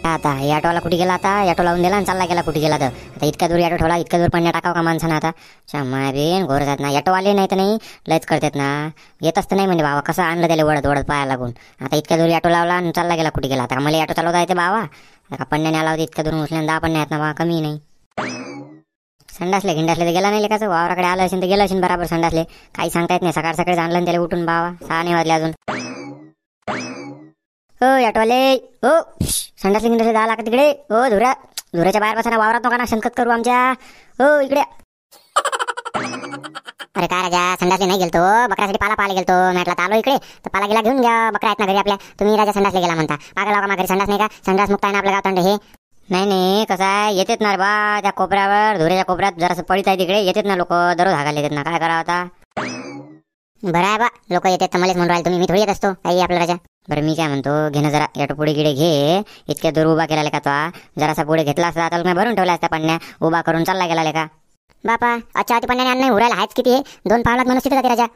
आता ऑटोला कुठे गेला? आता ऑटो लावून दिला आणि चालला गेला कुठे गेला? तर आता इतक्या दूर ऑटो ठेवला, इतक्या दूर पडण्या टाकावं का माणसानं? आता क्षमा बेन घोर जात ना ऑटोवाले, नाही तर नाही लयच करतात ना. येतच तर नाही म्हणजे बाबा, कसं आणलं त्याला वडत वडत पाया लागून. आता इतक्या दूर ऑटो लावला आणि चालला गेला कुठे गेला? आता मला ऑटो चालवता येते बाबा? आता पडण्याने आला होता इतक्या दूर उचल्यान 10 पडण्या आहेत ना बा, कमी नाही. संडासले घिंडासले तर गेला नाही लेखाचं, वावराकडे आलं असेल तर गेलं असेल बराबर संडासले. काही सांगता येत नाही, सकाळ सकाळी आणलं त्याला उठून बाबा, 6 नाही वाजले अजून. हो ऑटोवाले हो, संडासले घिंडासले जायला का तिकडे? हो धुऱ्याच्या बाहेर बसा ना, वावरात नका ना शंकत करू आमच्या. हो इकडे. अरे काय राजा, संडासले नाही गेलतो, बकऱ्यासाठी पाला पाहायला गेलतो. म्हटलं आलो इकडे तर पाला गेला घेऊन घ्या, बकरा आहेत ना घरी आपल्या. तुम्ही राजा संडासले गेला म्हणता, पागल का घरी संडास नाही का? संडास मुक्त आहे ना आपल्या गावतांडे हे. नाही नाही कसं आहे, येतेत ना रे बा त्या कोपऱ्यावर, धुऱ्याच्या कोपऱ्यात जरासं पडित आहे तिकडे, येतेत ना लोक दररोज हागायला येतात ना, काय करावं आता? बरं आहे बा, लोक येतात तर मलाच म्हणून राहिले तुम्ही, मी थोडी येत असतो काही आपलं राजा. बरं मी काय म्हणतो, घेणं जरा ऑटो पुढे गिडे घे. इतक्या दूर उभा केला का तो? जरासा पुढे घेतला असता तर मी भरून ठेवला असता पन्न्या, उभा करून चालला गेला का? बापा अच्छा ती पन्न्याने नाही उरायला आहेच किती आहे? 2 पावलात म्हणून तिथे जाते राजा.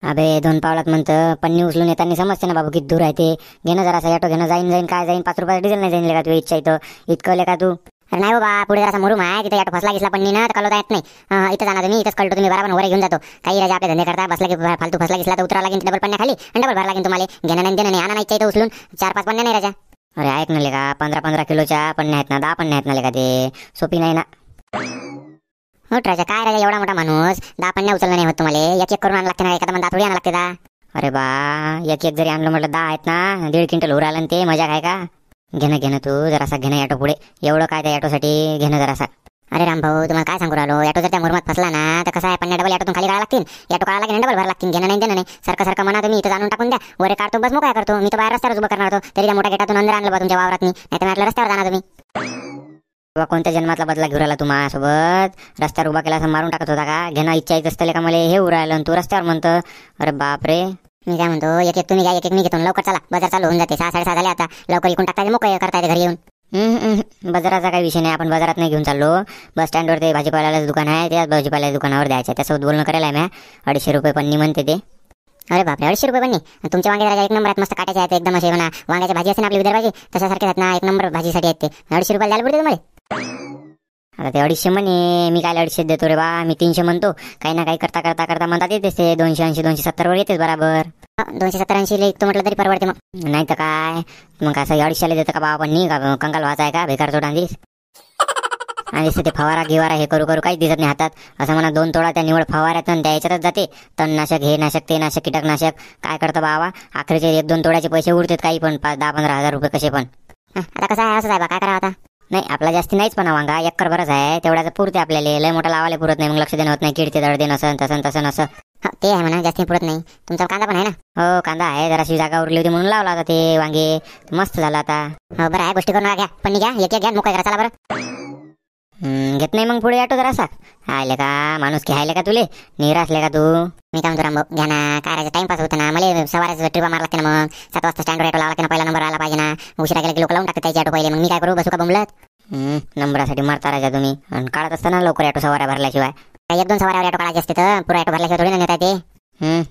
अबे 2 पावलात म्हणतं, पन्नी उचलून येताना समजते ना बाबू किती दूर आहे ते. घेणं जरासा ऑटो घेणं, जाईन काय जाईन, 5 रुपयाचा डिझेल नाही जाईन का तू? इच्छा इथं इतकं ले का तू? अरे नाही बाबा, पुढे जरासा मुरुम आहे तिथे, ऑटो फसला गिसला पन्नी ना तर कळवता येत नाही. इथं जाणार तुम्ही, इथंच कळतो तुम्ही बरोबर, वर घेऊन जातो. काही राजा आपले धंदे करता, बसला की फालतू फसला गिसला तर उतरा लागेल डबल पन्न्या खाली आणि डबल भर लागेल तुम्हाला. घेणं नाही देणं नाही, आणा नाही इथं उचलून 4-5 पन्न्या नाही राजा. अरे ऐक ना लेका, 15-15 किलोच्या पन्न्या आहेत ना, 10 पन्न्या आहेत ना लेका, ते सोपी नाही ना. हो राजा, काय राजा एवढा मोठा माणूस, 10 पन्न्या उचलणं नाही होत तुम्हाला? एक एक करून आणायला लागते ना, एखादा म्हणता थोडी आणायला लागते का? अरे बा एक एक जरी आणलं म्हटलं 10 आहेत ना, 1.5 क्विंटल उराला आणि ते मजा काय का? घेणं तू जरासा घेणं ऑटो पुढे, एवढं काय त्या ऑटोसाठी घेणं जरासा. अरे राम भाऊ तुम्हाला काय सांगू राहिलो, ऑटो जर त्या मुरमात फसला ना तर कसं आहे, पन्न्या डबल ऑटोतून खाली काढा लागतील, ऑटो काढा लागेल डबल भर लागतील. घेणं नाही देणं नाही, सारखं म्हणा तुम्ही इथं आणून टाकून द्या, वर काढतो बस मोकळा करतो. मी तर बाहेर रस्त्यावर उभं करणार होतो, तरी त्या मोठ्या गेटातून अंदर आणलं बा तुमच्या वावरात, नाही तर म्हटलं रस्त्यावर जाणार तुम्ही. कोणत्या जन्मातला बदला घेऊन राहिला तू माझ्यासोबत? रस्त्यावर उभा केला असं मारून टाकत होता का? घेणं इच्छा येत असतं का मला हे उरायला आणि तू रस्त्यावर म्हणतं? अरे बाप रे. मी काय म्हणतो, एक एक तुम्ही घ्या, एक एक मी घेतो, लवकर चला, बाजार चालू होऊन जाते. 6-6:30 झाले आता, लवकर इकून टाकता मोकळे करता येते घरी येऊन. बाजाराचा काही विषय नाही, आपण बाजारात नाही घेऊन चाललो, बस स्टँडवर ते भाजीपाल्याचं दुकान आहे, त्या भाजीपाल्याच्या दुकानावर द्यायचं. त्यासोबत बोलणं करायला आहे. 250 रुपये पन्नी म्हणते ते. अरे बापरे 250 रुपये पन्नी? तुमच्या वांगे राजा एक नंबर आहेत, मस्त काटायचे आहेत एकदम, असे म्हणा वांग्याची भाजी असते ना आपली विदर्भाची तशासारखे आहेत ना, एक नंबर भाजीसाठी आहेत ते. 250 रुपये द्यायला पडते तुम्हाला? आता ते 250 म्हणे, मी काय 250 देतो रे बा, मी 300 म्हणतो. काही ना काही करता म्हणतात येतेच ते 280 270 वर येतेच बराबर. 270-80 लिखतो म्हटलं तरी परवडते मग. नाही तर काय मग, असं 250 देतं का बाबा? पण नाही का कंगाल वाचा आहे का बेकार तोडा दिस? आणि ते फवारा गिवारा हे करू काहीच दिसत नाही हातात. असं म्हणा 2 तोडा त्या निवड फवाऱ्यातून त्या याच्यातच जाते, तणनाशक हे नाशक ते नाशक कीटकनाशक. काय करतं बाबा, अखेरचे 1-2 तोड्याचे पैसे उरतात काही पण, 10-15 हजार रुपये कसे पण. आता कसं आहे, असं आहे बा, काय करावं आता? नाही आपला जास्ती नाहीच पण वांगा, 1 कर बरंच आहे, तेवढ्याचं पुरते आपल्याला. लय मोठा लावायला पुरत नाही, मग लक्ष देणं होत नाही, किडते दळदे नसन तसं नसं. ते आहे म्हणा, जास्ती पुरत नाही. तुमचा कांदा पण आहे ना? हो कांदा आहे, जराशी जागा उरली होती म्हणून लावला होता ते वांगे, मस्त झालं आता. हो बरं आहे, गोष्टी करून घ्या, पण घ्या एक घ्या, मोकळा करा, चला बरं. घेत नाही मग पुढे ऑटो जरासा? आले का माणूस की हायले का तुले, निरासले का तू? मी काय म्हणतो रामभाऊ, घ्या ना, काय राहायचं टाइमपास होतं ना, मला सवाराचं ट्रिपा मारा लागते ना, मग 7 वाजता स्टँडवर ऑटो लावा लागते ना, पहिला नंबर आला पाहिजे ना. उशिरा गेला की लोक लावून टाकतात त्याची ऑटो पहिले, मग मी काय करू, बसू का बोंबलत? नंबरासाठी मारता राजा तुम्ही, आणि काढत असताना लवकर ऑटो सवाऱ्या भरल्याशिवाय. 1-2 सवाऱ्यावर ऑटो काढायचे असते तर पुरा ऑटो भरल्याशिवाय थोडी ना नेता ते.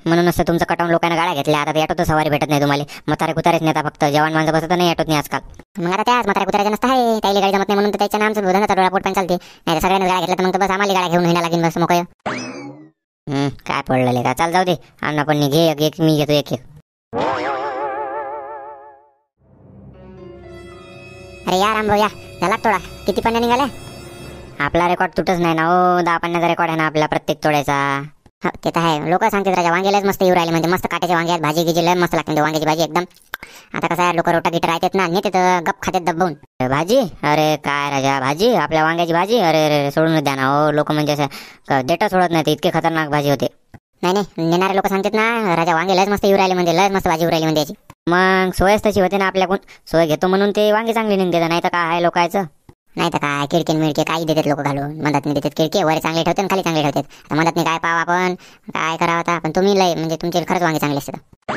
म्हणूनच तुमचं कटावून लोकांना गाड्या घेतल्या, आता ऑटो तर सवारी भेटत नाही तुम्हाला. म्हातारे कुतारेच नेता फक्त, जवान माणसं बसत नाही ऑटोत नाही आजकाल. मग आता त्याच म्हातारे कुताऱ्याच्या नसतं आहे, त्याला गाडी जमत नाही म्हणून त्याच्या नामचं धंदा डोळा पोट पण चालते. नाही तर सगळ्यांना गाड्या घेतल्या तर मग बस आम्हाला गाड्या घेऊन येणार लागेल बस मोकळं. काय पडलेले का? चाल जाऊ दे, अण्णा पण घे एक मी घेतो एक. अरे या रामभाऊ या, झाला तोडा? किती पन्न्या निघाल्या? आपला रेकॉर्ड तुटच नाही ना हो, 10 पन्न्याचा रेकॉर्ड आहे ना आपला प्रत्येक तोड्याचा. हो ते तर आहे, लोक सांगतात राजा वांगे लयच मस्त येऊ राहिले, म्हणजे मस्त काट्याचे वांगे आहेत, भाजी गिजी लय मस्त लागते वांग्याची भाजी एकदम. आता कसं आहे, लोक रोटा गिटर राहतात ना, नेते तर गप खात्यात दबवून भाजी. अरे काय राजा भाजी, आपल्या वांग्याची भाजी? अरे अरे सोडून द्या ना हो, लोक म्हणजे असं देटा सोडत नाही, इतके खतरनाक भाजी होते. नाही नेणारे लोक सांगतात ना राजा वांगे लयच मस्त येऊ राहिले, म्हणजे लयच मस्त भाजी येऊ राहिली म्हणजे याची. मग सोयच तशी होते ना आपल्याकडून, सोय घेतो म्हणून ते वांगे चांगली निघते, नाही तर काय आहे लोकांचं. नाही तर काय किडके मिडके काही देतात लोक घालून, मधात नाही देतात किडके, वर चांगले ठेवतात खाली चांगले ठेवतात. आता मधात नाही काय पाव आपण, काय करावं आता? पण तुम्ही लय म्हणजे तुमचे खरंच वांगे चांगले असतात.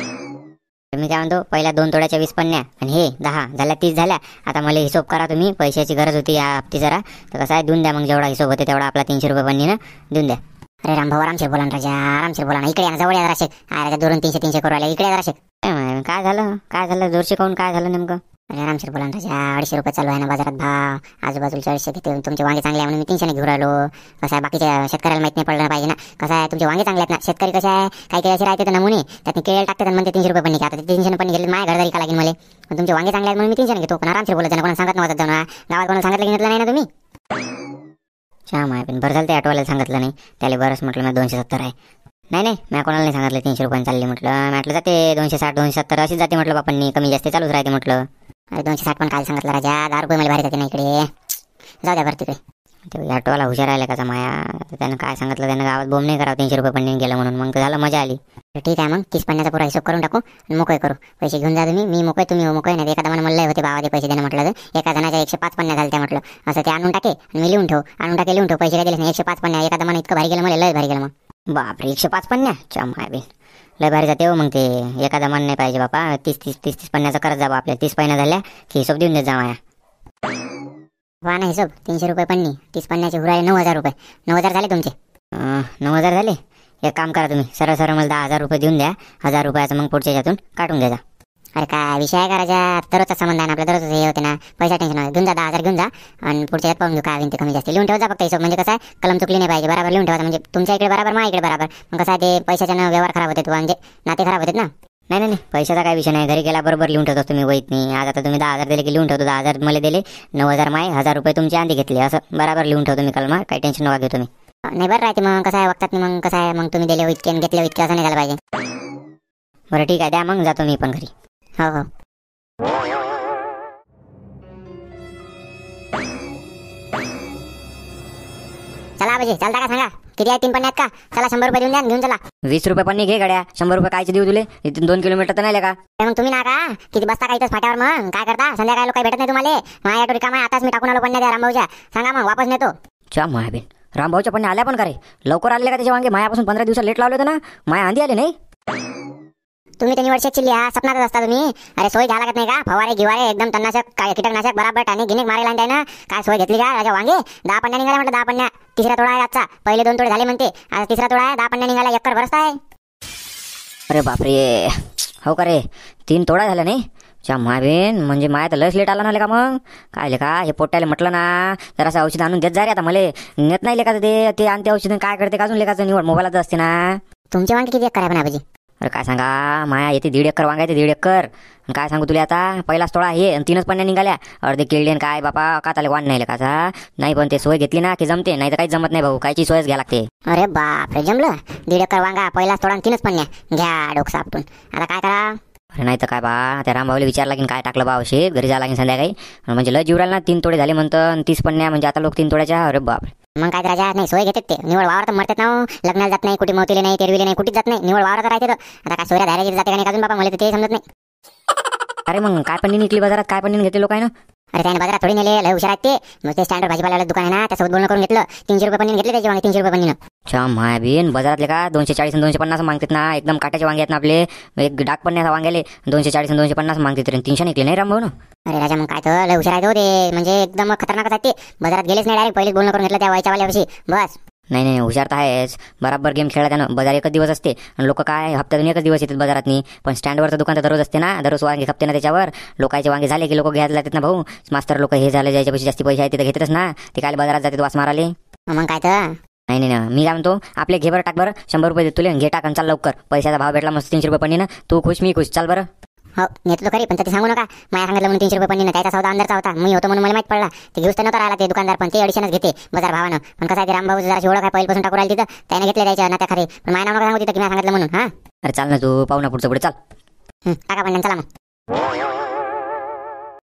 मी काय म्हणतो, पहिल्या 2 तोड्याच्या 20 पन्न्या आणि हे 10 झाल्या, 30 झाल्या. आता मला हिशोब करा तुम्ही, पैशाची गरज होती या हप्ती जरा, तर कसं आहे देऊन द्या मग, जेवढा हिशोब होते तेवढा आपला 300 रुपये पन्नी ना देऊन द्या. अरे रामभाऊ आरामशीर बोला ना राजा, आरामशीर बोला ना, इकडे या जवळ या जराशे. अरे 200-300 करू राहिले, इकडे जराशे. काय झालं जोर शिकवून, काय झालं नेमकं? अरे आरामशीर बोला ना राजा, 250 रुपये चालू आहे ना बाजारात भाव, आजूबाजूला 400 घेते, तुमचे वांगे चांगले आहे म्हणून मी 300 घेऊन राहिलो. कसं आहे बाकीच्या शेतकऱ्याला माहित नाही पडलं पाहिजे ना, कसं आहे तुमचे वांगे चांगले आहेत ना. शेतकरी कसे आहे काही काही असे राहते तर नमुने त्यात केळ टाकते म्हणते 300 रुपये पण आता 300 पण घेतले माझ्या घरदारी का लागेल मला. पण तुमचे वांगे चांगले आहेत म्हणून मी 300 घेतो. पण आरामशीर बोलत कोणाला सांगत नव्हतं जाऊ ना, गावात कोणाला सांगितलं घेतलं नाही ना तुम्ही. श्याम आहे पण बरं झालं ते ऑटोवाल्याला सांगितलं नाही, त्याला बरंच म्हटलं मी 270 आहे. नाही मी कोणाला नाही सांगितलं 300 रुपये चालले म्हटलं जाते 260 270 अशीच जाते म्हटलं बापांनी, कमी जास्त चालूच राहते म्हटलं. अरे 260 पण काय सांगितलं राजा, 10 रुपये मला भारी जाते ना इकडे, जाऊ द्या बरं तिकडे. ते ऑटोवाला हुशार राहिला का माया, त्यानं काय सांगितलं त्यानं गावात बोंब नाही करावं 300 रुपये पण नाही गेलं म्हणून, मग तर झालं मजा आली. ठीक आहे मग 30 पन्नाचा पुरा हिशोब करून टाकू आणि मोकळे करू. पैसे घेऊन जा तुम्ही, मी मोकळे तुम्ही मोकळे. नाही एखादा मला होते बाबा पैसे देणं म्हटलं तर एका जणाच्या 105 पन्न्या झाले म्हटलं, असं ते आणून टाके आणि मी लिहून ठेव, लिहून ठेव पैसे काय दिले नाही. 105 पन्न्या एखादा मन इतकं भारी गेलं मला, लय भारी गेलं मग. बापरे 105 पन्न्या चमाय बे, लय भारी जाते हो. मग ते एखादा मन नाही पाहिजे बापा, 30 पन्न्याचं करत जा आपल्या. 30 पन्न्या झाल्या की हिशोब देऊन देत जा माया. वा ना हिशोब 300 रुपये पन्नी, 30 पन्न्याचे उराले 9000 रुपये. 9000 झाले तुमचे. 9000 झाले. एक काम करा तुम्ही, सरळ मला 10,000 रुपये देऊन द्या. 1000 रुपयाचं मग पुढच्या याच्यातून काढून द्या. अरे काय विषय आहे का राजा, दररोजचा संबंध आहे ना आपल्या, दररोज हे होते ना, पैसा टेन्शन नाही. घेऊन जा 10,000 घेऊन जा आणि पुढच्या यात पाहून घेऊ काय ते कमी जास्त लिहून ठेवा फक्त हिशोब. म्हणजे कसं आहे कलम चुकली नाही पाहिजे, बरोबर लिहून ठेवायचं. म्हणजे तुमच्या इकडे बरोबर माझ्या इकडे बरोबर. मग कसं आहे ते पैशाच्या व्यवहार खराब होते, म्हणजे नाते खराब होते ना. नाही पैशाचा काय विषय नाही, घरी गेला बरोबर लिहून ठेवतो तुम्ही वहीत नाही. आज आता तुम्ही 10,000 दिले की लिहून ठेवतो, 10,000 मला दिले, 9,000 माय, 1,000 रुपये तुमची आंधी घेतली, असं बरोबर लिहून ठेवतो मी कलमा. काही टेन्शन नका घेऊ तुम्ही. नाही बरं राहते मग कसं आहे वक्तात मग कसं आहे मग तुम्ही दिले इतके घेतले इतके असं नाही झालं पाहिजे. बरं ठीक आहे द्या मग, जातो मी पण घरी. हो चला बाजी चालता का सांगा, किती आहे 3 पन्न्यात का? चला 100 रुपये देऊन द्या घेऊन चला. 20 रुपये पन्नी घे गड्या, 100 रुपये कायचे देऊ तुले, इथून 2 किलोमीटर तर नाही का. मग तुम्ही ना का किती बसता का इथंच फाट्यावर, मग काय करता संध्याकाळी काही भेटत नाही तुम्हाला. माझ्या ऑटो रिकामा आहे, आताच मी टाकून आलो पन्न्या द्या रामभाऊच्या. सांगा मग वापस नेतो. चा मायाबीन रामभाऊच्या पन्ने आल्या पण का रे, लवकर आले का त्याच्या वांगे. मायापासून 15 दिवस लेट लावले होते ना, माया आंधी आले नाही. तुम्ही त्यांनी वर्षाची लिहा सपनातच असता तुम्ही. अरे सोय घ्या लागत नाही का, फवारे गिवारे एकदम तणनाशक काय कीटकनाशक बराबर टाने गिनिक मारेला आणि ना काय सोय घेतली का राजा. वांगे 10 पन्न्या निघाल्या म्हटलं, 10 पन्न्या. तिसरा तोडा आहे आजचा, पहिले 2 तोडे झाले म्हणते, आता तिसरा तोडा आहे. 10 पन्न्या निघाला, एकर भरसा आहे. अरे बापरे हो का रे, 3 तोडा झाला नाही. चा मायाबीन म्हणजे माया तर लस लेट आला ना का. मग काय का हे पोट्याला म्हटलं ना जरासं औषध आणून देत जा रे. आता मला नेत नाही लेखाचं ते आणते औषध, काय करते का अजून लेखाचं निवड मोबाईलच असते ना. तुमचे वांगे किती एकर आहे पण आबाजी. अरे काय सांगा माया येते 1.5 एकर वांगा येते 1.5 एकर. काय सांगू तुला आता, पहिलाच तोडा हे आणि 3च पन्न्या निघाल्या. अर्धे किळले काय बापा का त्याला वाढ नाही लेखाचा. नाही पण ते सोय घेतली ना की जमते, नाही तर काही जमत नाही भाऊ, कायची सोयच घ्या लागते. अरे बाप रे जमलं, 1.5 एकर वांगा पहिलाच तोडा 3च पन्न्या घ्या डोकं आपटून. आता काय करा. अरे नाही तर काय बा, त्या रामभाऊला विचारला की काय टाकलं बा औषध, घरी जायला लागेल संध्याकाळी. म्हणजे लय जीव राहिला ना, 3 तोडे झाले म्हणतं 30 पन्न्या, म्हणजे आता लोक 3 तोड्याच्या. अरे बाप मग काय राजा नाही सोय घेतात ते, निवड वावर तर मरतात ना. लग्नाला जात नाही, कुठे मोतीले नाही, तेरविले नाही, कुठेच जात नाही, निवड वावर तर राहते. आता काय सोयऱ्या धारायची जाते का नाही अजून बाबा, मला ते समजत नाही. अरे मग काय पन्नी निघली बाजारात, काय पन्नी घेतले लोकांना. अरे त्याने बाजारात थोडी नेले, लय हुशार आहेत ते. मग ते स्टँडर्ड भाजीपाल्याला दुकान आहे ना, त्यासोबत बोलणं करून घेतलं. 300 रुपये पन्नी घेतले त्याचे वांगे, 300 रुपये पन्नी. अच्छा मायाबीन बाजारातले का 240 आणि 250 मागतात ना, एकदम काट्याचे वांगे आहेत ना आपले. एक डाक पन्न्याचा वांग्याले 240 आणि 250 मागतात तरी 300 निघले नाही रामभाऊ ना. अरे राजा मग काय तर लय हुशार आहे ते, म्हणजे एकदम खतरनाक आहेत ते. बाजारात गेलेच नाही, डायरेक्ट पहिलेच बोलणं करून घेतलं त्या वाल्यावर्षी बस. नाही हुशार तर आहेच, बराबर गेम खेळला त्यानं. बाजार एकच दिवस असते आणि लोक काय हप्त्यातून एकच दिवस येतात बाजारात नाही. पण स्टँडवरचं दुकान तर दररोज असते ना, दररोज वांगे खपते ना त्याच्यावर. लोकांचे वांगे झाले की लोक घ्यायला जातात ना भाऊ. मास्तर लोक हे झाले ज्याच्यापेक्षा जास्त पैसे आहेत तिथे घेतच ना, ते काय बाजारात जातात वास माराले. मग काय तर नाही ना, मी काय म्हणतो आपले घे बरं, टाक बरं 100 रुपये देतो तुले, घे टाक आणि चाल लवकर. पैशाचा भाव भेटला मस्त 300 रुपये पन्नी ना, तू खुश मी खुश, चाल बरं. हो नेतो खरी, पण ते सांगू नका माझ्या सांगितलं म्हणून 300 रुपये पन्नी. त्याचा सौदा अंदरचा होता, मी होतो म्हणून मला माहित पडला. ते घेऊच तर नव्हता राहिला ते दुकानदार, पण ते 250 घेते बाजार भावानं. पण कसं आहे ते रामभाऊ जरा ओळख आहे पहिल्यापासून टाकू राहिली तिथं, त्याने घेतले द्यायच्या ना त्या खरी. पण माझ्या नाव नका सांगू तिथं की मी सांगितलं म्हणून. हा अरे चाल ना तू, पाहू ना पुढचं पुढे चाल. टाका पण चला मग.